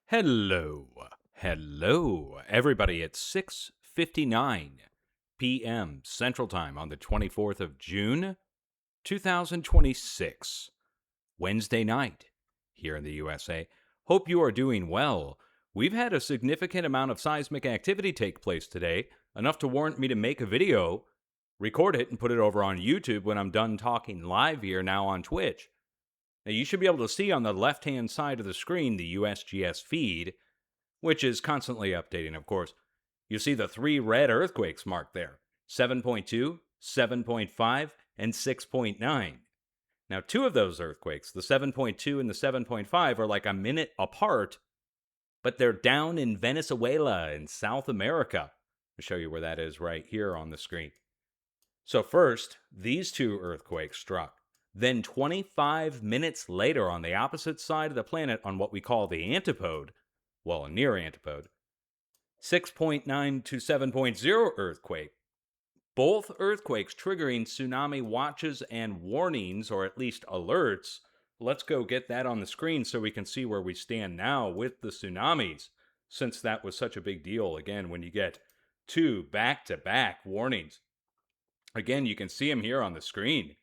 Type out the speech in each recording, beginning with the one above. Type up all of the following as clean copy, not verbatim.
Hello, everybody. It's 6:59 p.m. Central Time on the 24th of June, 2026, Wednesday night here in the USA. Hope you are doing well. We've had a significant amount of seismic activity take place today, enough to warrant me to make a video, record it, and put it over on YouTube when I'm done talking live here now on Twitch. Now, you should be able to see on the left-hand side of the screen the USGS feed, which is constantly updating, of course. You see the 3 red earthquakes marked there, 7.2, 7.5, and 6.9. Now, 2 of those earthquakes, the 7.2 and the 7.5, are like a minute apart, but they're down in Venezuela in South America. I'll show you where that is right here on the screen. So first, these 2 earthquakes struck. Then 25 minutes later, on the opposite side of the planet, on what we call the Antipode, well, near Antipode, 6.9 to 7.0 earthquake. Both earthquakes triggering tsunami watches and warnings, or at least alerts. Let's go get that on the screen so we can see where we stand now with the tsunamis, since that was such a big deal, again, when you get 2 back-to-back warnings. Again, you can see them here on the screen.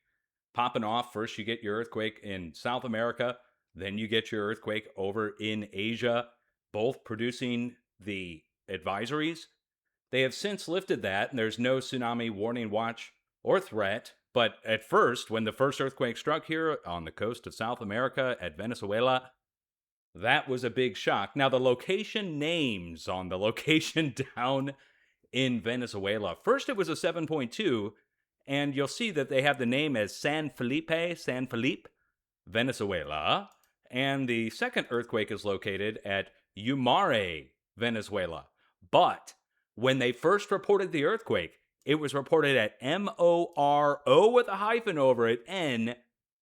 Popping off. First, you get your earthquake in South America. Then you get your earthquake over in Asia, both producing the advisories. They have since lifted that, and there's no tsunami warning, watch, or threat. But at first, when the first earthquake struck here on the coast of South America at Venezuela, that was a big shock. Now, the location names on the location down in Venezuela. First, it was a 7.2. And you'll see that they have the name as San Felipe, Venezuela. And the second earthquake is located at Umare, Venezuela. But when they first reported the earthquake, it was reported at M-O-R-O with a hyphen over it, N,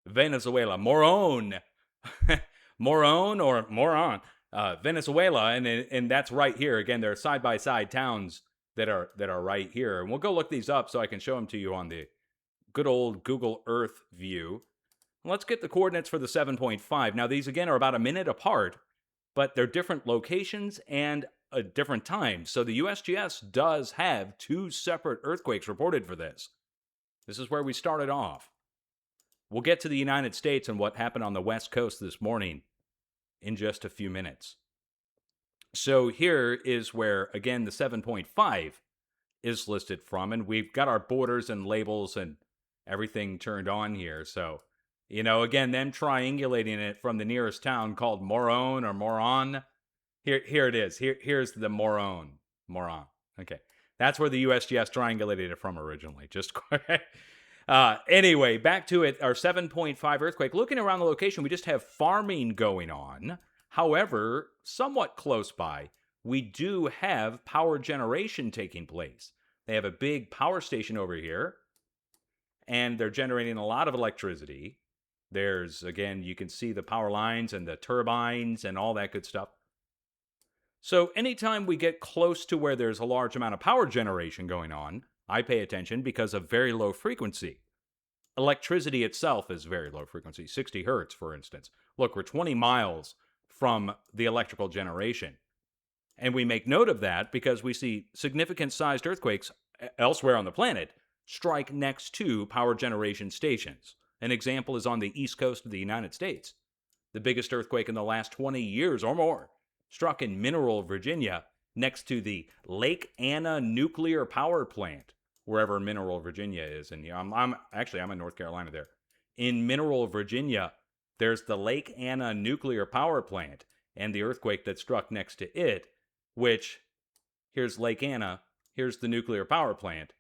Venezuela. Moron, Venezuela. And that's right here. Again, they're side-by-side towns that are right here. And we'll go look these up so I can show them to you on the good old Google Earth view. Let's get the coordinates for the 7.5. Now, these, again, are about a minute apart, but they're different locations and a different time. So the USGS does have 2 separate earthquakes reported for this. This is where we started off. We'll get to the United States and what happened on the West Coast this morning in just a few minutes. So here is where, again, the 7.5 is listed from, and we've got our borders and labels and everything turned on here. So, again, them triangulating it from the nearest town called Moron or Moron. Here it is. Here's the Moron. Okay. That's where the USGS triangulated it from originally. Just anyway, back to it. Our 7.5 earthquake. Looking around the location, we just have farming going on. However, somewhat close by, we do have power generation taking place. They have a big power station over here, and they're generating a lot of electricity. There's, again, you can see the power lines and the turbines and all that good stuff. So anytime we get close to where there's a large amount of power generation going on, I pay attention because of very low frequency. Electricity itself is very low frequency, 60 hertz, for instance. Look, we're 20 miles from the electrical generation. And we make note of that because we see significant sized earthquakes elsewhere on the planet strike next to power generation stations. An example is on the east coast of the United States. The biggest earthquake in the last 20 years or more struck in Mineral, Virginia, next to the Lake Anna nuclear power plant, wherever Mineral, Virginia is. And I'm in North Carolina there. In Mineral, Virginia, there's the Lake Anna nuclear power plant and the earthquake that struck next to it, which, here's Lake Anna, here's the nuclear power plant.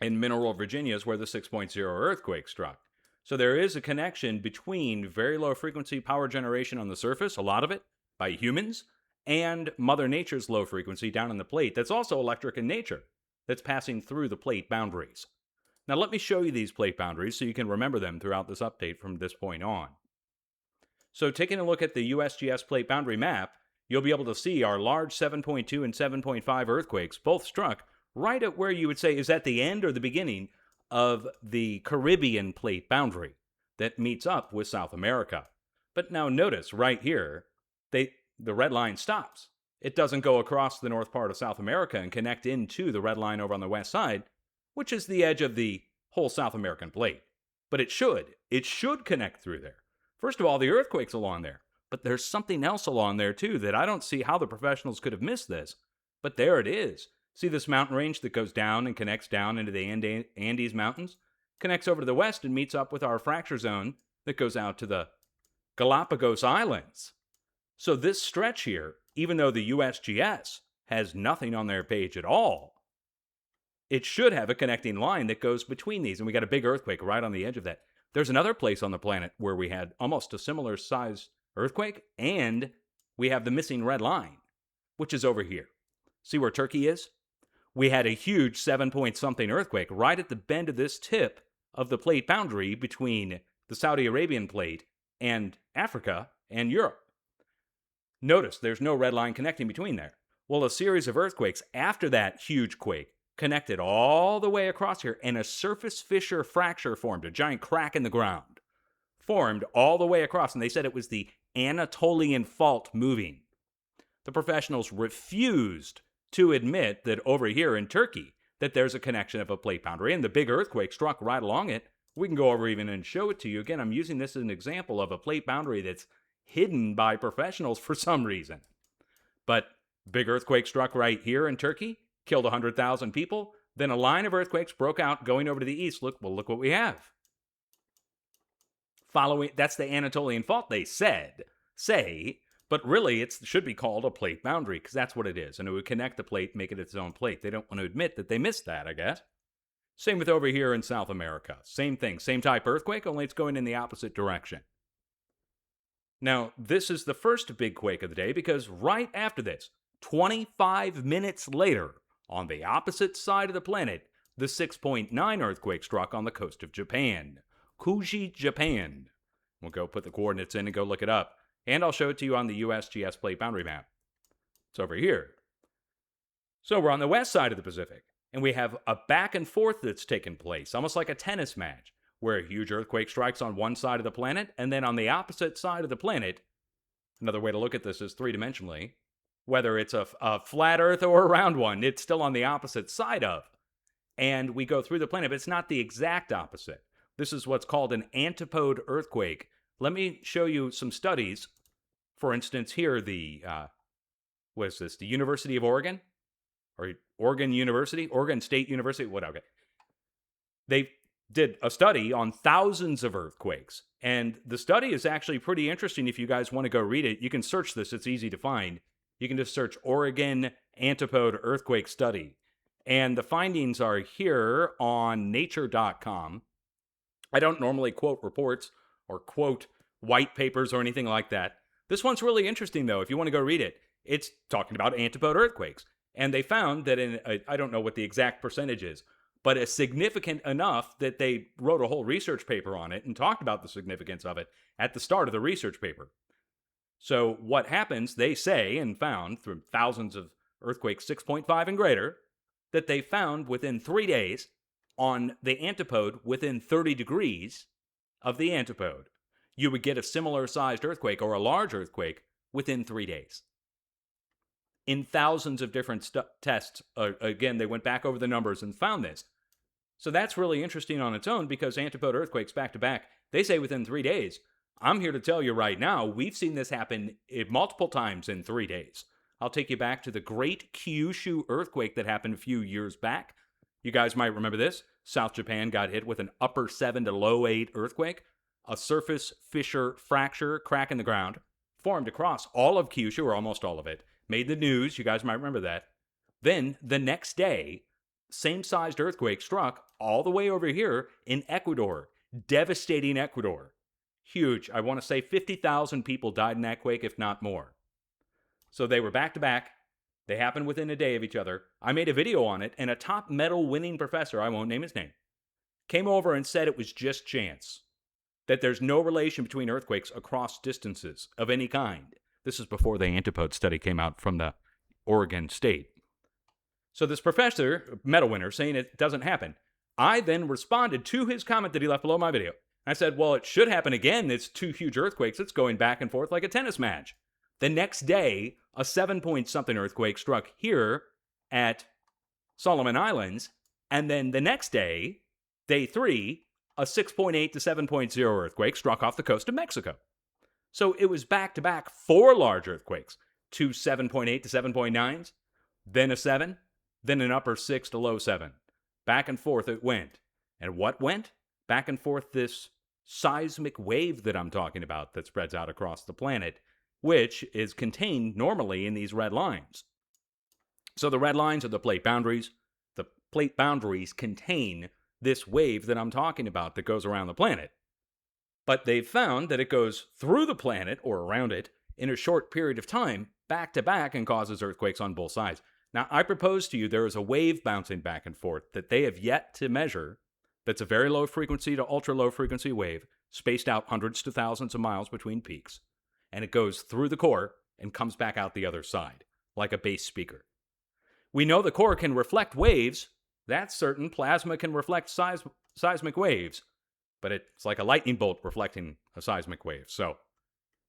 In Mineral, Virginia is where the 6.0 earthquake struck. So there is a connection between very low frequency power generation on the surface, a lot of it, by humans, and Mother Nature's low frequency down in the plate that's also electric in nature, that's passing through the plate boundaries. Now let me show you these plate boundaries so you can remember them throughout this update from this point on. So taking a look at the USGS plate boundary map, you'll be able to see our large 7.2 and 7.5 earthquakes both struck right at where you would say is at the end or the beginning of the Caribbean plate boundary that meets up with South America. But now notice right here, the red line stops. It doesn't go across the north part of South America and connect into the red line over on the west side, which is the edge of the whole South American plate. But it should. It should connect through there. First of all, the earthquake's along there. But there's something else along there, too, that I don't see how the professionals could have missed this. But there it is. See this mountain range that goes down and connects down into the Andes Mountains? Connects over to the west and meets up with our fracture zone that goes out to the Galapagos Islands. So this stretch here, even though the USGS has nothing on their page at all, it should have a connecting line that goes between these. And we got a big earthquake right on the edge of that. There's another place on the planet where we had almost a similar size earthquake, and we have the missing red line, which is over here. See where Turkey is? We had a huge 7-point-something earthquake right at the bend of this tip of the plate boundary between the Saudi Arabian plate and Africa and Europe. Notice there's no red line connecting between there. Well, a series of earthquakes after that huge quake connected all the way across here, and a surface fissure fracture formed, a giant crack in the ground, formed all the way across, and they said it was the Anatolian fault moving. The professionals refused to admit that over here in Turkey that there's a connection of a plate boundary, and the big earthquake struck right along it. We can go over even and show it to you. Again, I'm using this as an example of a plate boundary that's hidden by professionals for some reason. But big earthquake struck right here in Turkey, killed 100,000 people. Then a line of earthquakes broke out going over to the east. Look what we have. That's the Anatolian fault, they say, but really it should be called a plate boundary, because that's what it is. And it would connect the plate, make it its own plate. They don't want to admit that they missed that, I guess. Same with over here in South America. Same thing, same type earthquake, only it's going in the opposite direction. Now, this is the first big quake of the day, because right after this, 25 minutes later, on the opposite side of the planet, the 6.9 earthquake struck on the coast of Japan. Kuji, Japan. We'll go put the coordinates in and go look it up. And I'll show it to you on the USGS plate boundary map. It's over here. So we're on the west side of the Pacific, and we have a back and forth that's taken place, almost like a tennis match, where a huge earthquake strikes on one side of the planet, and then on the opposite side of the planet, another way to look at this is three-dimensionally, whether it's a flat Earth or a round one, it's still on the opposite side of. And we go through the planet, but it's not the exact opposite. This is what's called an Antipode earthquake. Let me show you some studies. For instance, here, what is this? The University of Oregon? Or Oregon University? Oregon State University? What? Okay. They did a study on thousands of earthquakes. And the study is actually pretty interesting. If you guys want to go read it, you can search this. It's easy to find. You can just search Oregon Antipode Earthquake Study. And the findings are here on nature.com. I don't normally quote reports or quote white papers or anything like that. This one's really interesting, though. If you want to go read it, it's talking about antipode earthquakes. And they found that I don't know what the exact percentage is, but it's significant enough that they wrote a whole research paper on it and talked about the significance of it at the start of the research paper. So what happens, they say, and found through thousands of earthquakes 6.5 and greater, that they found within 3 days on the antipode within 30 degrees of the antipode, you would get a similar sized earthquake or a large earthquake within 3 days. In thousands of different tests, again, they went back over the numbers and found this. So that's really interesting on its own, because antipode earthquakes back to back, they say within 3 days. I'm here to tell you right now, we've seen this happen multiple times in 3 days. I'll take you back to the Great Kyushu earthquake that happened a few years back. You guys might remember this. South Japan got hit with an upper 7 to low 8 earthquake. A surface fissure fracture crack in the ground formed across all of Kyushu, or almost all of it. Made the news. You guys might remember that. Then, the next day, same-sized earthquake struck all the way over here in Ecuador. Devastating Ecuador. Huge. I want to say 50,000 people died in that quake, if not more. So they were back-to-back. They happened within a day of each other. I made a video on it, and a top medal-winning professor, I won't name his name, came over and said it was just chance. That there's no relation between earthquakes across distances of any kind. This is before the Antipode study came out from the Oregon State. So this professor, medal winner, saying it doesn't happen. I then responded to his comment that he left below my video. I said, well, it should happen again. It's two huge earthquakes. It's going back and forth like a tennis match. The next day, a 7-point something earthquake struck here at Solomon Islands. And then the next day, day 3, a 6.8 to 7.0 earthquake struck off the coast of Mexico. So it was back-to-back 4 large earthquakes, 2 7.8 to 7.9s, then a 7, then an upper 6 to low 7. Back and forth it went. And what went? Back and forth this seismic wave that I'm talking about that spreads out across the planet, which is contained normally in these red lines. So the red lines are the plate boundaries. The plate boundaries contain this wave that I'm talking about that goes around the planet. But they've found that it goes through the planet or around it in a short period of time, back to back, and causes earthquakes on both sides. Now, I propose to you there is a wave bouncing back and forth that they have yet to measure that's a very low frequency to ultra low frequency wave, spaced out hundreds to thousands of miles between peaks, and it goes through the core and comes back out the other side, like a bass speaker. We know the core can reflect waves. That's certain. Plasma can reflect seismic waves, but it's like a lightning bolt reflecting a seismic wave. So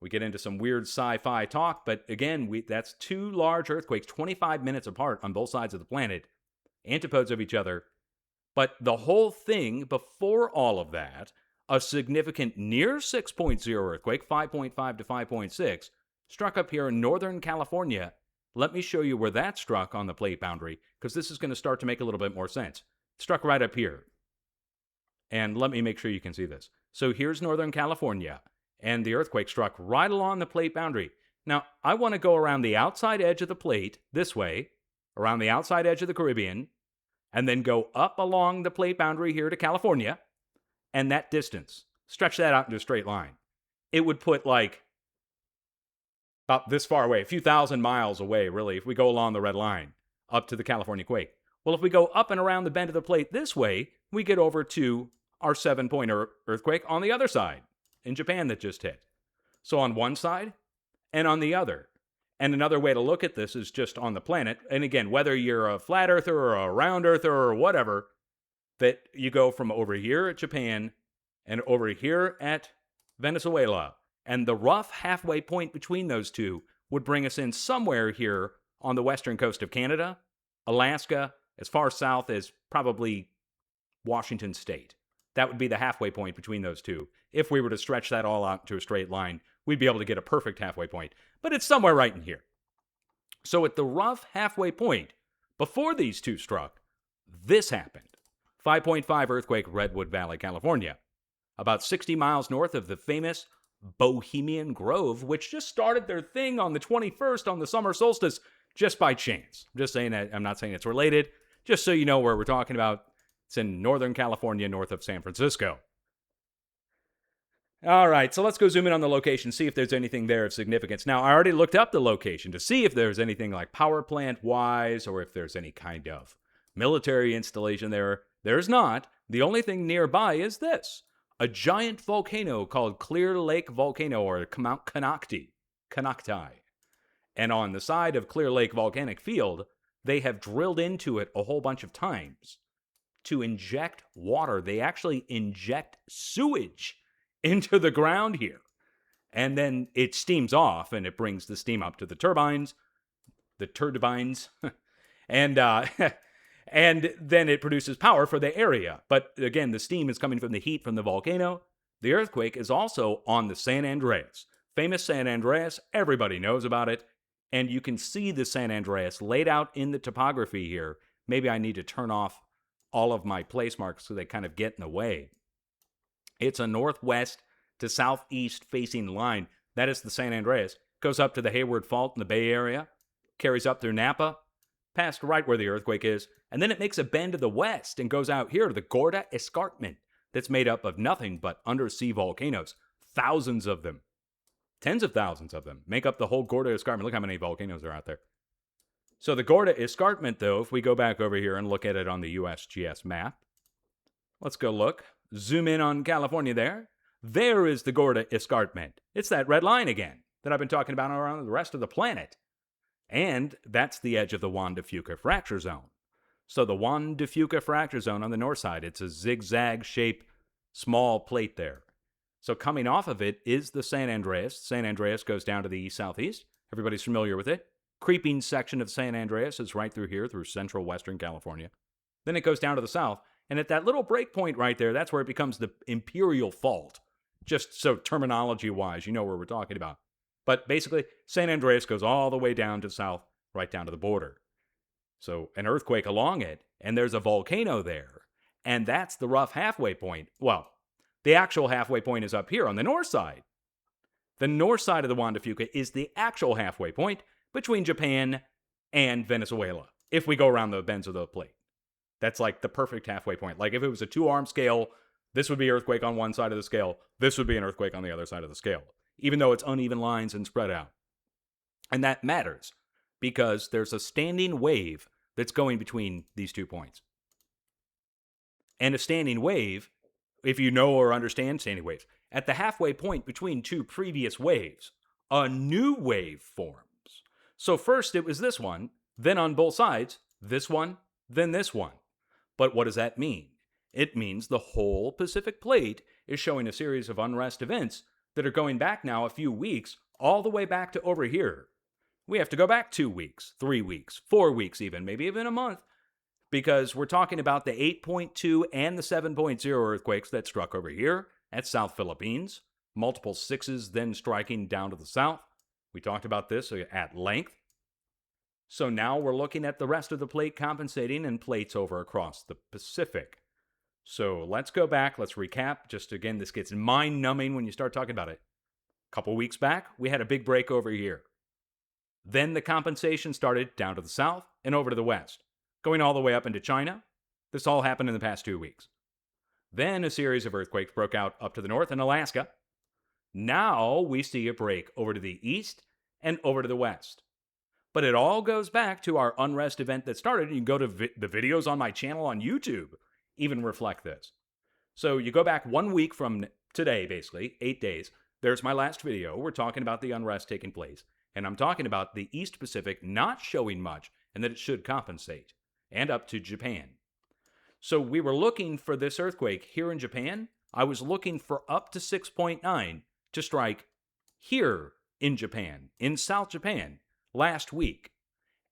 we get into some weird sci-fi talk, but again, that's 2 large earthquakes, 25 minutes apart on both sides of the planet, antipodes of each other. But the whole thing, before all of that, a significant near 6.0 earthquake, 5.5 to 5.6, struck up here in Northern California. Let me show you where that struck on the plate boundary, because this is going to start to make a little bit more sense. It struck right up here. And let me make sure you can see this. So here's Northern California, and the earthquake struck right along the plate boundary. Now, I want to go around the outside edge of the plate this way, around the outside edge of the Caribbean, and then go up along the plate boundary here to California, and that distance, stretch that out into a straight line. It would put like about this far away, a few thousand miles away, really, if we go along the red line, up to the California quake. Well, if we go up and around the bend of the plate this way, we get over to our 7-point earthquake on the other side, in Japan that just hit. So on one side, and on the other. And another way to look at this is just on the planet. And again, whether you're a flat earther or a round earther or whatever, that you go from over here at Japan and over here at Venezuela. And the rough halfway point between those two would bring us in somewhere here on the western coast of Canada, Alaska, as far south as probably Washington State. That would be the halfway point between those two. If we were to stretch that all out to a straight line, we'd be able to get a perfect halfway point. But it's somewhere right in here. So at the rough halfway point, before these two struck, this happened. 5.5 earthquake, Redwood Valley, California. About 60 miles north of the famous Bohemian Grove, which just started their thing on the 21st on the summer solstice, just by chance. I'm just saying that. I'm not saying it's related. Just so you know where we're talking about. It's in Northern California, north of San Francisco. All right, so let's go zoom in on the location, see if there's anything there of significance. Now, I already looked up the location to see if there's anything like power plant-wise or if there's any kind of military installation there. There's not. The only thing nearby is this. A giant volcano called Clear Lake Volcano, or Canocti. And on the side of Clear Lake Volcanic Field, they have drilled into it a whole bunch of times to inject water. They actually inject sewage into the ground here. And then it steams off, and it brings the steam up to the turbines, and and then it produces power for the area. But again, the steam is coming from the heat from the volcano. The earthquake is also on the San Andreas. Famous San Andreas, everybody knows about it. And you can see the San Andreas laid out in the topography here. Maybe I need to turn off all of my place marks so they kind of get in the way. It's a northwest to southeast facing line. That is the San Andreas. Goes up to the Hayward Fault in the Bay Area, carries up through Napa, past right where the earthquake is, and then it makes a bend to the west and goes out here to the Gorda Escarpment that's made up of nothing but undersea volcanoes. Thousands of them. Tens of thousands of them make up the whole Gorda Escarpment. Look how many volcanoes are out there. So the Gorda Escarpment, though, if we go back over here and look at it on the USGS map, let's go look. Zoom in on California there. There is the Gorda Escarpment. It's that red line again that I've been talking about around the rest of the planet. And that's the edge of the Juan de Fuca fracture zone. So the Juan de Fuca fracture zone on the north side, it's a zigzag-shaped small plate there. So coming off of it is the San Andreas. San Andreas goes down to the east-southeast, Everybody's familiar with it. Creeping section of San Andreas is right through here, through central western California. Then it goes down to the south, and at that little break point right there, that's where it becomes the Imperial Fault. Just so terminology-wise, you know where we're talking about. But basically, San Andreas goes all the way down to the south, right down to the border. So an earthquake along it, and there's a volcano there. And that's the rough halfway point. Well, the actual halfway point is up here on the north side. The north side of the Juan de Fuca is the actual halfway point between Japan and Venezuela, if we go around the bends of the plate. That's like the perfect halfway point. Like if it was a two-arm scale, this would be earthquake on one side of the scale, this would be an earthquake on the other side of the scale, even though it's uneven lines and spread out. And that matters because there's a standing wave that's going between these 2 points. And a standing wave, if you know or understand standing waves, at the halfway point between 2 previous waves, a new wave forms. So first it was this one, then on both sides, this one, then this one. But what does that mean? It means the whole Pacific Plate is showing a series of unrest events that are going back now a few weeks, all the way back to over here. We have to go back 2 weeks, 3 weeks, 4 weeks even, maybe even a month, because we're talking about the 8.2 and the 7.0 earthquakes that struck over here at South Philippines, multiple 6s then striking down to the south. We talked about this at length. So now we're looking at the rest of the plate compensating and plates over across the Pacific. So let's go back, let's recap. Just again, this gets mind-numbing when you start talking about it. A couple weeks back, we had a big break over here. Then the compensation started down to the south and over to the west, going all the way up into China. This all happened in the past 2 weeks. Then a series of earthquakes broke out up to the north in Alaska. Now we see a break over to the east and over to the west. But it all goes back to our unrest event that started. You can go to the videos on my channel on YouTube, even reflect this. So you go back 1 week from today, basically, 8 days. There's my last video. We're talking about the unrest taking place. And I'm talking about the East Pacific not showing much and that it should compensate. And up to Japan. So we were looking for this earthquake here in Japan. I was looking for up to 6.9 to strike here in Japan, in South Japan, last week.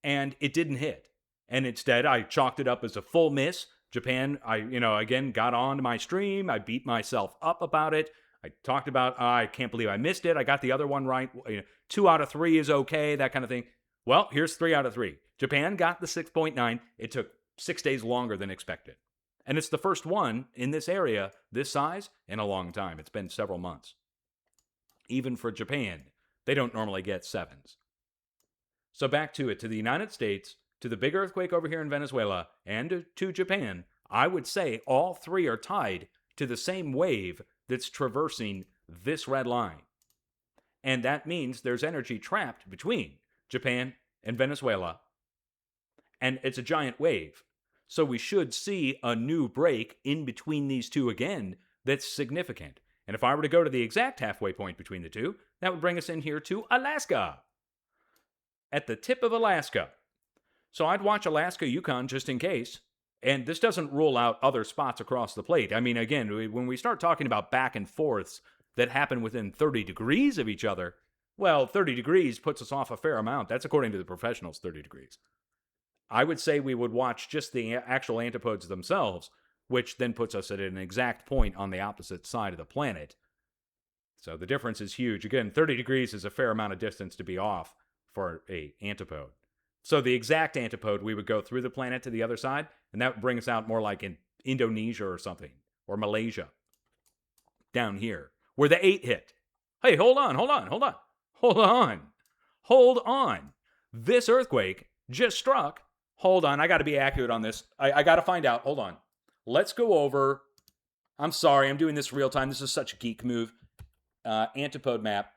And it didn't hit. And instead, I chalked it up as a full miss. Japan, again, got on to my stream. I beat myself up about it. I talked about, I can't believe I missed it. I got the other one right. 2 out of 3 is okay, that kind of thing. Well, here's 3 out of 3. Japan got the 6.9. It took 6 days longer than expected. And it's the first one in this area, this size, in a long time. It's been several months. Even for Japan, they don't normally get 7s. So back to it, to the United States, to the big earthquake over here in Venezuela, and to Japan, I would say all 3 are tied to the same wave that's traversing this red line. And that means there's energy trapped between Japan and Venezuela, and it's a giant wave. So we should see a new break in between these 2 again that's significant. And if I were to go to the exact halfway point between the 2, that would bring us in here to Alaska. At the tip of Alaska. So I'd watch Alaska, Yukon just in case. And this doesn't rule out other spots across the plate. I mean, again, when we start talking about back and forths that happen within 30 degrees of each other, well, 30 degrees puts us off a fair amount. That's according to the professionals, 30 degrees. I would say we would watch just the actual antipodes themselves, which then puts us at an exact point on the opposite side of the planet. So the difference is huge. Again, 30 degrees is a fair amount of distance to be off for an antipode. So the exact antipode, we would go through the planet to the other side, and that would bring us out more like in Indonesia or something, or Malaysia, down here, where the 8 hit. Hey, hold on. This earthquake just struck. Hold on, I got to be accurate on this. I got to find out. Hold on. Let's go over. I'm sorry, I'm doing this real time. This is such a geek move. Antipode map.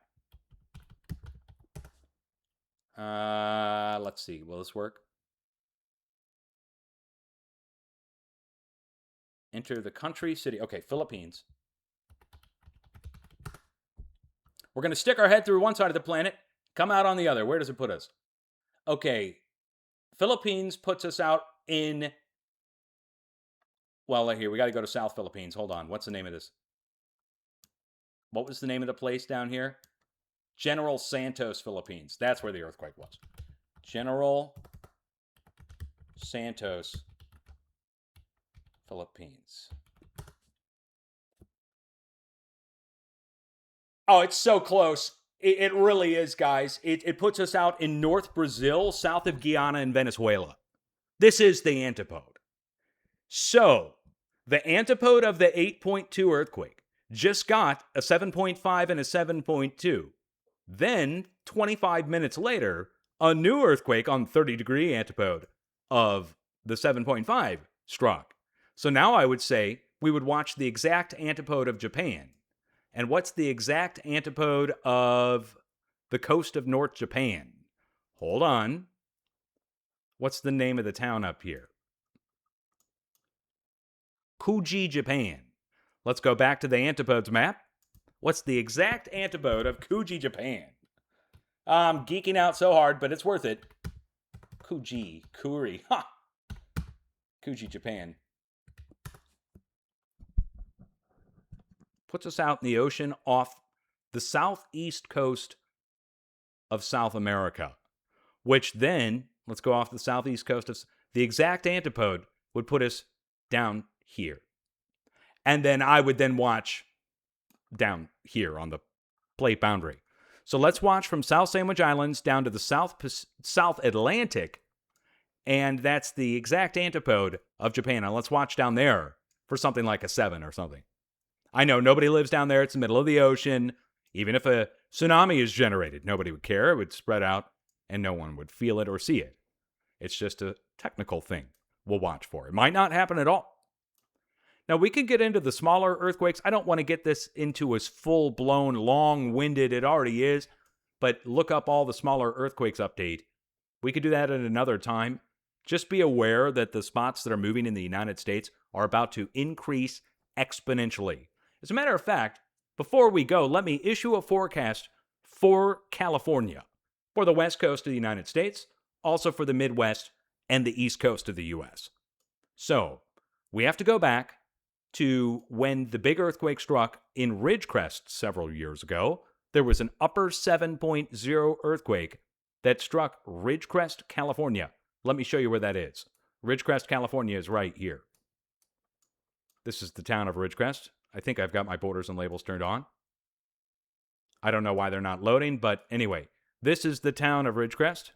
Let's see. Will this work? Enter the country, city. Okay, Philippines. We're going to stick our head through one side of the planet, come out on the other. Where does it put us? Okay, Philippines puts us out in... Well, here, we got to go to South Philippines. Hold on. What's the name of this? What was the name of the place down here? General Santos, Philippines. That's where the earthquake was. General Santos, Philippines. Oh, it's so close. It really is, guys. It puts us out in North Brazil, south of Guyana and Venezuela. This is the antipode. So, the antipode of the 8.2 earthquake just got a 7.5 and a 7.2. Then, 25 minutes later, a new earthquake on 30-degree antipode of the 7.5 struck. So now I would say we would watch the exact antipode of Japan. And what's the exact antipode of the coast of North Japan? Hold on. What's the name of the town up here? Kuji, Japan. Let's go back to the antipodes map. What's the exact antipode of Kuji, Japan? I'm geeking out so hard, but it's worth it. Kuri. Ha! Kuji, Japan. Puts us out in the ocean off the southeast coast of South America, which then, let's go off the southeast coast of the exact antipode would put us down here. And then I would then watch down here on the plate boundary. So let's watch from South Sandwich Islands down to the South Atlantic, and that's the exact antipode of Japan. Now let's watch down there for something like a 7 or something. I know nobody lives down there. It's the middle of the ocean. Even if a tsunami is generated, nobody would care. It would spread out, and no one would feel it or see it. It's just a technical thing we'll watch for. It might not happen at all. Now, we could get into the smaller earthquakes. I don't want to get this into as full-blown, long-winded. It already is. But look up all the smaller earthquakes update. We could do that at another time. Just be aware that the spots that are moving in the United States are about to increase exponentially. As a matter of fact, before we go, let me issue a forecast for California, for the west coast of the United States, also for the Midwest and the east coast of the U.S. So, we have to go back to when the big earthquake struck in Ridgecrest several years ago. There was an upper 7.0 earthquake that struck Ridgecrest, California. Let me show you where that is. Ridgecrest, California is right here. This is the town of Ridgecrest. I think I've got my borders and labels turned on. I don't know why they're not loading, but anyway, this is the town of Ridgecrest.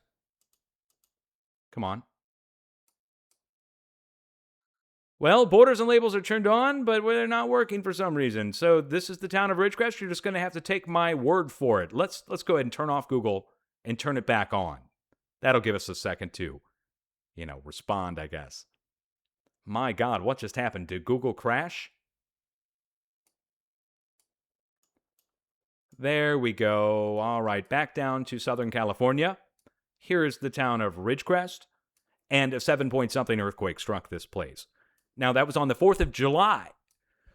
Come on. Well, borders and labels are turned on, but they're not working for some reason. So this is the town of Ridgecrest. You're just going to have to take my word for it. Let's go ahead and turn off Google and turn it back on. That'll give us a second to, respond, I guess. My God, what just happened? Did Google crash? There we go. All right, back down to Southern California. Here's the town of Ridgecrest, and a 7-point-something earthquake struck this place. Now, that was on the 4th of July.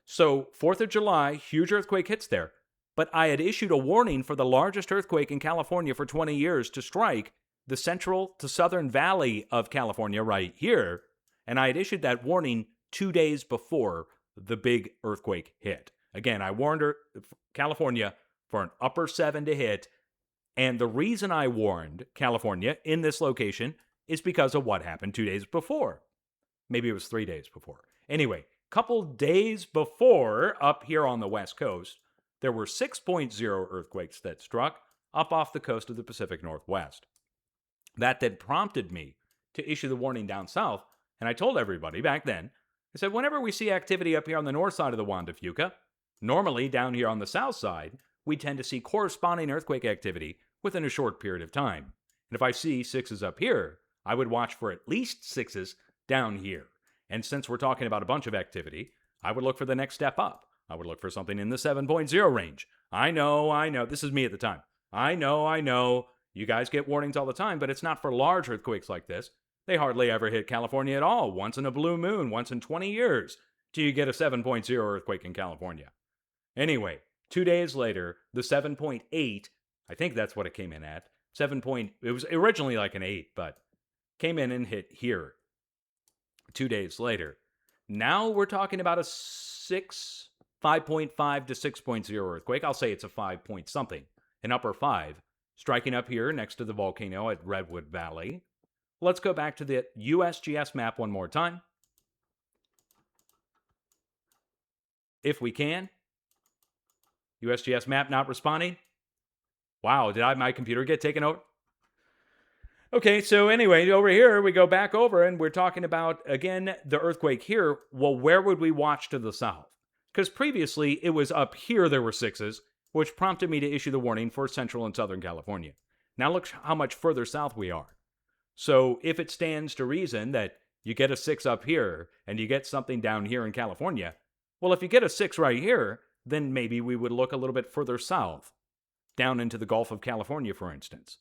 So, 4th of July, huge earthquake hits there. But I had issued a warning for the largest earthquake in California for 20 years to strike the central to southern valley of California right here. And I had issued that warning 2 days before the big earthquake hit. Again, I warned California for an upper 7 to hit. And the reason I warned California in this location is because of what happened 2 days before. Maybe it was 3 days before. Anyway, couple days before, up here on the West Coast, there were 6.0 earthquakes that struck up off the coast of the Pacific Northwest. That then prompted me to issue the warning down south, and I told everybody back then, I said, whenever we see activity up here on the north side of the Juan de Fuca, normally down here on the south side, we tend to see corresponding earthquake activity within a short period of time. And if I see 6s up here, I would watch for at least 6s down here. And since we're talking about a bunch of activity, I would look for the next step up. I would look for something in the 7.0 range. I know. This is me at the time. I know. You guys get warnings all the time, but it's not for large earthquakes like this. They hardly ever hit California at all. Once in a blue moon, once in 20 years, till you get a 7.0 earthquake in California. Anyway, 2 days later, the 7.8, I think that's what it came in at. It was originally like an 8, but came in and hit here 2 days later. Now we're talking about a 5.5 to 6.0 earthquake. I'll say it's a 5 point something. an upper 5, striking up here next to the volcano at Redwood Valley. Let's go back to the USGS map one more time. If we can. USGS map not responding. Wow, did my computer get taken over? Okay, so anyway, over here, we go back over and we're talking about, again, the earthquake here. Well, where would we watch to the south? Because previously, it was up here there were 6s, which prompted me to issue the warning for Central and Southern California. Now look how much further south we are. So if it stands to reason that you get a 6 up here and you get something down here in California, well, if you get a 6 right here, then maybe we would look a little bit further south, down into the Gulf of California, for instance.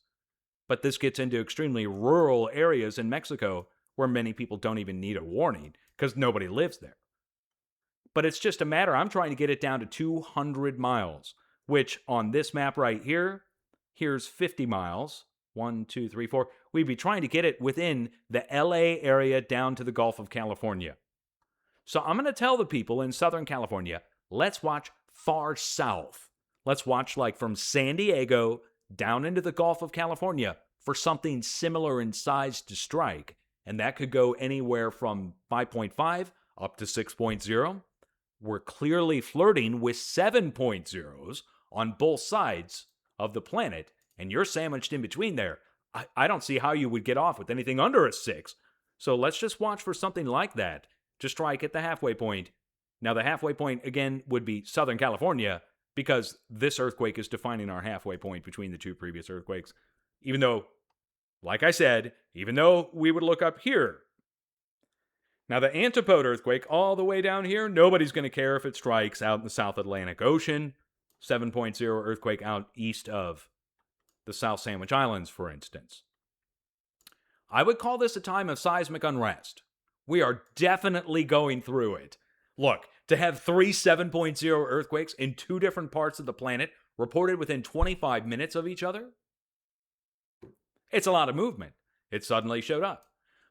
But this gets into extremely rural areas in Mexico where many people don't even need a warning because nobody lives there. But it's just a matter, I'm trying to get it down to 200 miles, which on this map right here, here's 50 miles. 1, 2, 3, 4. We'd be trying to get it within the LA area down to the Gulf of California. So I'm going to tell the people in Southern California, let's watch far south. Let's watch like from San Diego down into the Gulf of California for something similar in size to strike. And that could go anywhere from 5.5 up to 6.0. We're clearly flirting with 7.0s on both sides of the planet. And you're sandwiched in between there. I don't see how you would get off with anything under a 6. So let's just watch for something like that to strike at the halfway point. Now, the halfway point, again, would be Southern California because this earthquake is defining our halfway point between the two previous earthquakes. Even though, like I said, even though we would look up here. Now, the Antipode earthquake all the way down here, nobody's going to care if it strikes out in the South Atlantic Ocean. 7.0 earthquake out east of the South Sandwich Islands, for instance. I would call this a time of seismic unrest. We are definitely going through it. Look, to have 3 7.0 earthquakes in 2 different parts of the planet reported within 25 minutes of each other, it's a lot of movement. It suddenly showed up.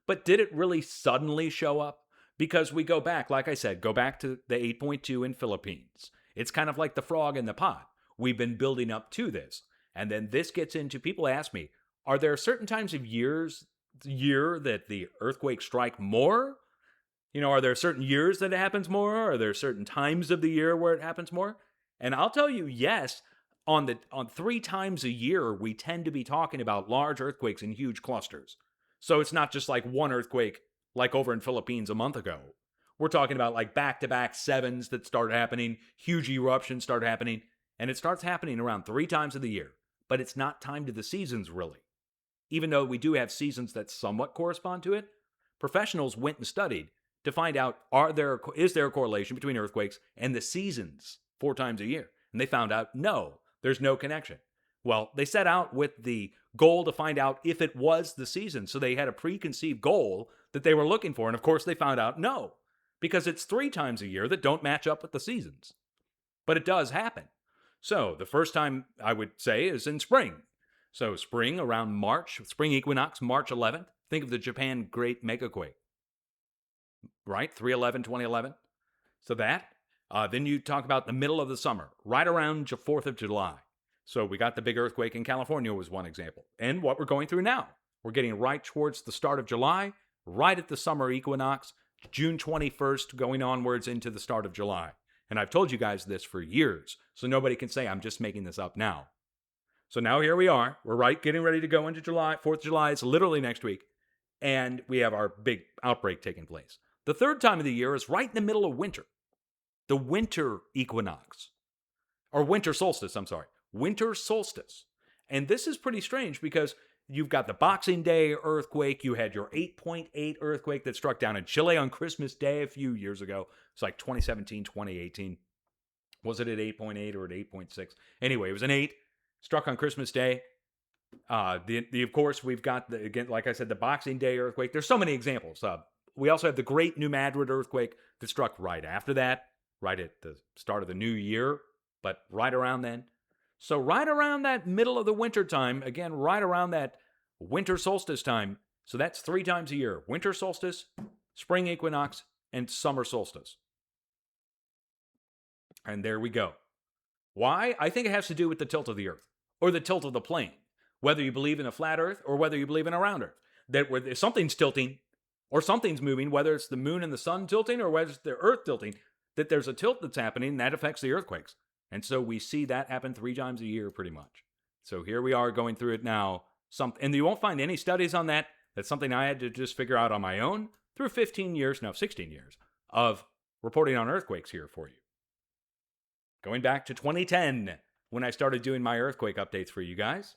But did it really suddenly show up? Because we go back, like I said, go back to the 8.2 in Philippines. It's kind of like the frog in the pot. We've been building up to this. And then this gets into, people ask me, are there certain times of year that the earthquakes strike more? You know, are there certain years that it happens more? Are there certain times of the year where it happens more? And I'll tell you, yes, on 3 times a year, we tend to be talking about large earthquakes in huge clusters. So it's not just like one earthquake like over in Philippines a month ago. We're talking about like back-to-back 7s that start happening, huge eruptions start happening, and it starts happening around 3 times of the year. But it's not timed to the seasons, really. Even though we do have seasons that somewhat correspond to it, professionals went and studied to find out, is there a correlation between earthquakes and the seasons 4 times a year? And they found out, no, there's no connection. Well, they set out with the goal to find out if it was the season. So they had a preconceived goal that they were looking for. And of course, they found out, no, because it's 3 times a year that don't match up with the seasons. But it does happen. So the first time I would say is in spring. So spring around March, spring equinox, March 11th. Think of the Japan Great Megaquake. Right? 3/11/2011. So that. Then you talk about the middle of the summer, right around 4th of July. So we got the big earthquake in California was one example. And what we're going through now. We're getting right towards the start of July, right at the summer equinox, June 21st going onwards into the start of July. And I've told you guys this for years, so nobody can say I'm just making this up now. So now here we are. We're getting ready to go into July. 4th of July is literally next week. And we have our big outbreak taking place. The third time of the year is right in the middle of winter. The winter equinox. Or winter solstice, I'm sorry. Winter solstice. And this is pretty strange because you've got the Boxing Day earthquake. You had your 8.8 earthquake that struck down in Chile on Christmas Day a few years ago. It's like 2017, 2018. Was it at 8.8 or at 8.6? Anyway, it was an 8. Struck on Christmas Day. Of course, we've got, again, like I said, the Boxing Day earthquake. There's so many examples. We also have the Great New Madrid earthquake that struck right after that, right at the start of the new year, but right around then. So right around that middle of the winter time, again, right around that winter solstice time. So that's 3 times a year. Winter solstice, spring equinox, and summer solstice. And there we go. Why? I think it has to do with the tilt of the Earth. or the tilt of the plane, whether you believe in a flat Earth or whether you believe in a round Earth. That where something's tilting or something's moving, whether it's the moon and the sun tilting or whether it's the Earth tilting, that there's a tilt that's happening and that affects the earthquakes. And so we see that happen 3 times a year pretty much. So here we are going through it now. And you won't find any studies on that. That's something I had to just figure out on my own through 16 years of reporting on earthquakes here for you. Going back to 2010, when I started doing my earthquake updates for you guys.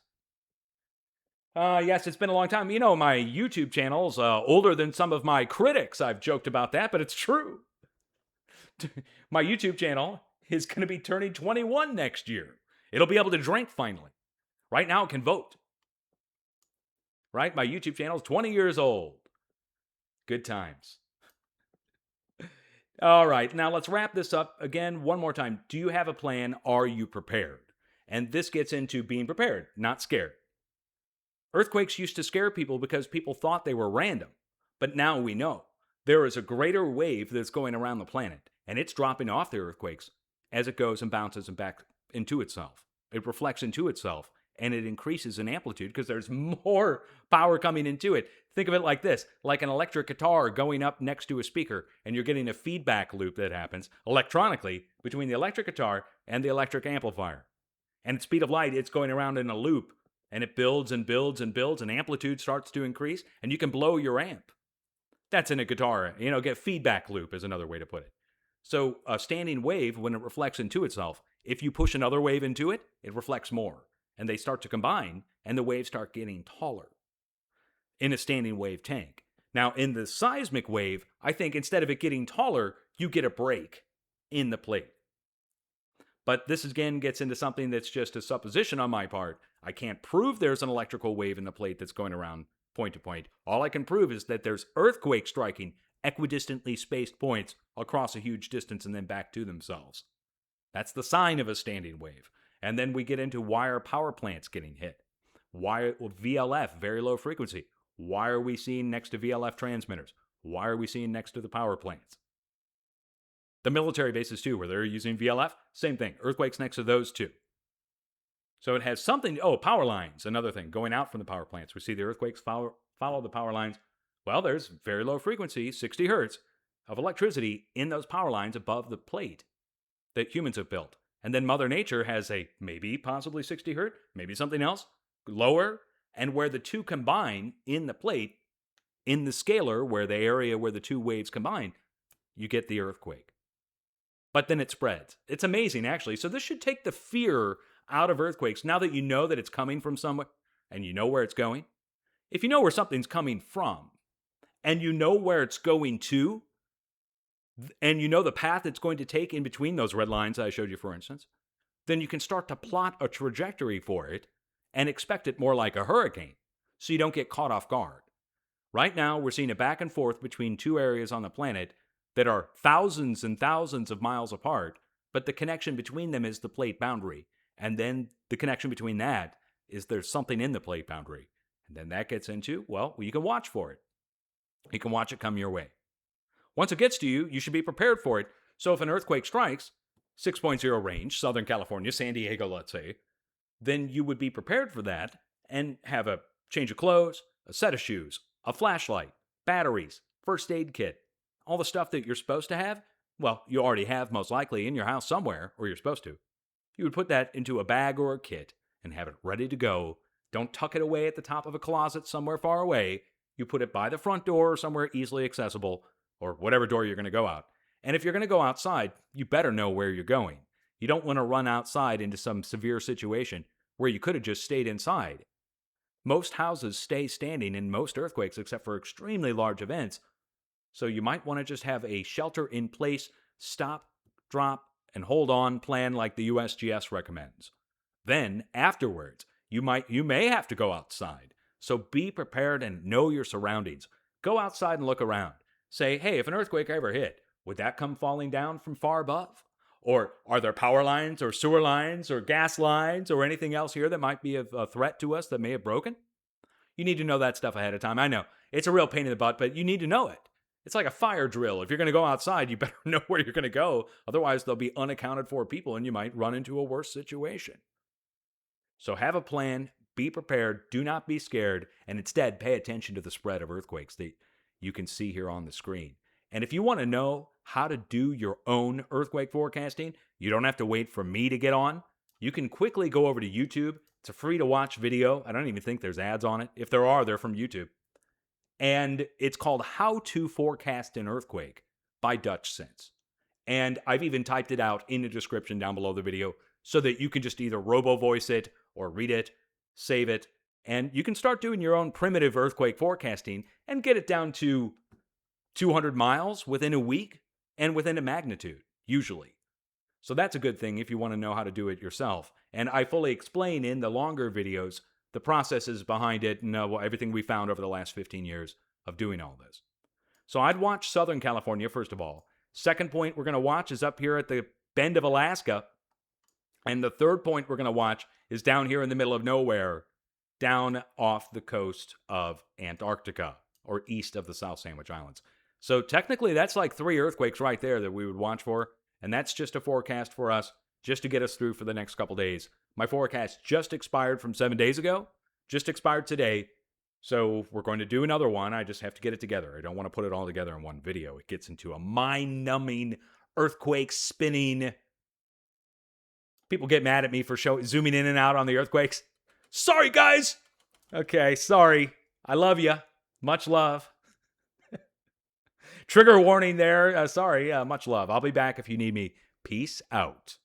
Yes, it's been a long time. You know, my YouTube channel's older than some of my critics. I've joked about that, but it's true. My YouTube channel is going to be turning 21 next year. It'll be able to drink finally. Right now, it can vote. Right? My YouTube channel is 20 years old. Good times. All right, now let's wrap this up again one more time. Do you have a plan? Are you prepared? And this gets into being prepared, not scared. Earthquakes used to scare people because people thought they were random. But now we know there is a greater wave that's going around the planet, and it's dropping off the earthquakes as it goes and bounces back into itself. It reflects into itself, and it increases in amplitude because there's more power coming into it. Think of it like this, like an electric guitar going up next to a speaker, and you're getting a feedback loop that happens electronically between the electric guitar and the electric amplifier. And at speed of light, it's going around in a loop, and it builds and builds and builds, and amplitude starts to increase, and you can blow your amp. That's in a guitar. Get feedback loop is another way to put it. So a standing wave, when it reflects into itself, if you push another wave into it, it reflects more. And they start to combine, and the waves start getting taller in a standing wave tank. Now, in the seismic wave, I think instead of it getting taller, you get a break in the plate. But this again gets into something that's just a supposition on my part. I can't prove there's an electrical wave in the plate that's going around point to point. All I can prove is that there's earthquake striking equidistantly spaced points across a huge distance and then back to themselves. That's the sign of a standing wave. And then we get into why are power plants getting hit? Why VLF, very low frequency? Why are we seeing next to VLF transmitters? Why are we seeing next to the power plants? The military bases too, where they're using VLF, same thing. Earthquakes next to those too. So it has something, power lines, another thing, going out from the power plants. We see the earthquakes follow the power lines. Well, there's very low frequency, 60 hertz, of electricity in those power lines above the plate that humans have built. And then Mother Nature has a maybe possibly 60 hertz, maybe something else, lower, and where the two combine in the plate, in the scalar, where the area where the two waves combine, you get the earthquake. But then it spreads. It's amazing, actually. So this should take the fear out of earthquakes now that you know that it's coming from somewhere and you know where it's going. If you know where something's coming from and you know where it's going to, and you know the path it's going to take in between those red lines I showed you, for instance, then you can start to plot a trajectory for it and expect it more like a hurricane so you don't get caught off guard. Right now, we're seeing a back and forth between two areas on the planet that are thousands and thousands of miles apart, but the connection between them is the plate boundary. And then the connection between that is there's something in the plate boundary. And then that gets into, you can watch for it. You can watch it come your way. Once it gets to you, you should be prepared for it. So if an earthquake strikes, 6.0 range, Southern California, San Diego, let's say, then you would be prepared for that and have a change of clothes, a set of shoes, a flashlight, batteries, first aid kit, all the stuff that you're supposed to have. Well, you already have most likely in your house somewhere, or you're supposed to. You would put that into a bag or a kit and have it ready to go. Don't tuck it away at the top of a closet somewhere far away. You put it by the front door or somewhere easily accessible, or whatever door you're going to go out. And if you're going to go outside, you better know where you're going. You don't want to run outside into some severe situation where you could have just stayed inside. Most houses stay standing in most earthquakes except for extremely large events. So you might want to just have a shelter in place, stop, drop, and hold on plan like the USGS recommends. Then, afterwards, you may have to go outside. So be prepared and know your surroundings. Go outside and look around. Say, hey, if an earthquake ever hit, would that come falling down from far above? Or are there power lines or sewer lines or gas lines or anything else here that might be a threat to us that may have broken? You need to know that stuff ahead of time. I know, it's a real pain in the butt, but you need to know it. It's like a fire drill. If you're going to go outside, you better know where you're going to go. Otherwise, there'll be unaccounted for people and you might run into a worse situation. So have a plan, be prepared, do not be scared, and instead pay attention to the spread of earthquakes that you can see here on the screen. And if you want to know how to do your own earthquake forecasting, you don't have to wait for me to get on. You can quickly go over to YouTube. It's a free to watch video. I don't even think there's ads on it. If there are, they're from YouTube. And it's called How to Forecast an Earthquake by Dutch Sense. And I've even typed it out in the description down below the video so that you can just either robo voice it or read it, save it, and you can start doing your own primitive earthquake forecasting and get it down to 200 miles within a week and within a magnitude, usually. So that's a good thing if you want to know how to do it yourself. And I fully explain in the longer videos the processes behind it and everything we found over the last 15 years of doing all this. So I'd watch Southern California, first of all. Second point we're going to watch is up here at the bend of Alaska. And the third point we're going to watch is down here in the middle of nowhere, down off the coast of Antarctica, or east of the South Sandwich Islands. So technically, that's like 3 earthquakes right there that we would watch for. And that's just a forecast for us, just to get us through for the next couple days. My forecast just expired from 7 days ago, just expired today. So we're going to do another one. I just have to get it together. I don't want to put it all together in one video. It gets into a mind-numbing, earthquake-spinning. People get mad at me for zooming in and out on the earthquakes. Sorry, guys. Okay, sorry. I love you. Much love. Trigger warning there. Sorry, much love. I'll be back if you need me. Peace out.